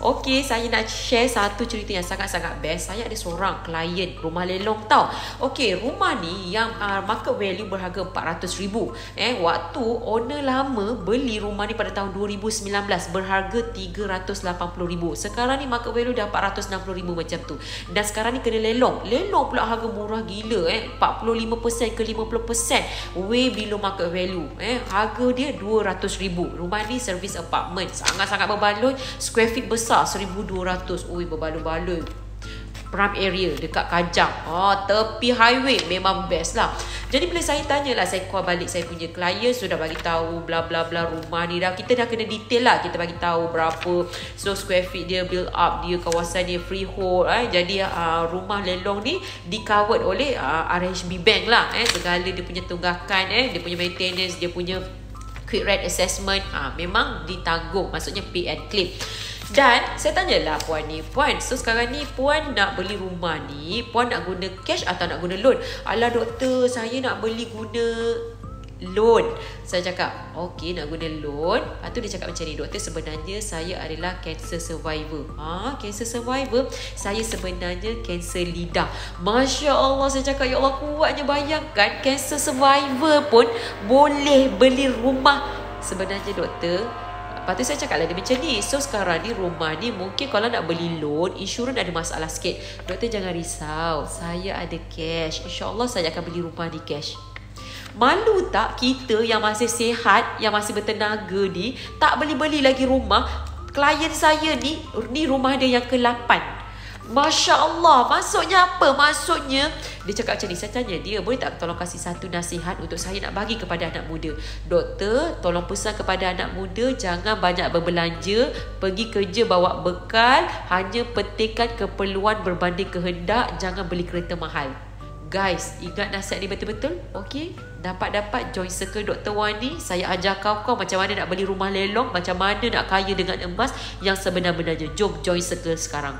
Okey, saya nak share satu cerita yang sangat-sangat best. Saya ada seorang klien rumah lelong tau. Okey, rumah ni yang market value berharga RM400,000. Waktu owner lama beli rumah ni pada tahun 2019 berharga RM380,000. Sekarang ni market value dah RM460,000 macam tu. Dan sekarang ni kena lelong. Lelong pula harga murah gila 45% ke 50% way below market value. Harga dia RM200,000. Rumah ni service apartment, sangat-sangat berbaloi, square feet besar 1,200. Ui, berbaloi-baloi. Prime area dekat Kajang, tepi highway, memang best lah. Jadi bila saya tanyalah, saya call balik saya punya klien, sudah bagi tahu bla bla bla rumah ni dah, kita dah kena detail lah, kita bagi tahu berapa so square feet dia, build up dia, kawasan dia freehold. Jadi rumah lelong ni di covered oleh RHB Bank lah. Segala dia punya tunggakan, dia punya maintenance, dia punya quick rate assessment, memang ditanggung, maksudnya pay and claim. Dan saya tanyalah puan ni, puan, so sekarang ni puan nak beli rumah ni, puan nak guna cash atau nak guna loan? Alah doktor, saya nak beli guna loan. Saya cakap, okey, nak guna loan. Lepas tu dia cakap macam ni, doktor, sebenarnya saya adalah cancer survivor. Cancer survivor, saya sebenarnya cancer lidah. Masya Allah, saya cakap, ya Allah, kuatnya. Bayangkan cancer survivor pun boleh beli rumah. Sebenarnya doktor, lepas tu saya cakap lah dia macam ni, so sekarang ni rumah ni mungkin kalau nak beli loan, insurans ada masalah sikit. Doktor jangan risau, saya ada cash, InsyaAllah saya akan beli rumah di cash. Malu tak kita yang masih sihat, yang masih bertenaga ni, tak beli-beli lagi rumah? Klien saya ni rumah dia yang ke-8. Masya Allah, maksudnya apa? Maksudnya dia cakap macam ni, saya tanya dia, boleh tak tolong kasih satu nasihat untuk saya nak bagi kepada anak muda? Doktor, tolong pesan kepada anak muda, jangan banyak berbelanja, pergi kerja bawa bekal, hanya petikkan keperluan berbanding kehendak, jangan beli kereta mahal. Guys, ingat nasihat ni betul-betul? Okey, dapat join circle Dr. Wani. Saya ajar kau macam mana nak beli rumah lelong, macam mana nak kaya dengan emas yang sebenar-benarnya. Jom join circle sekarang.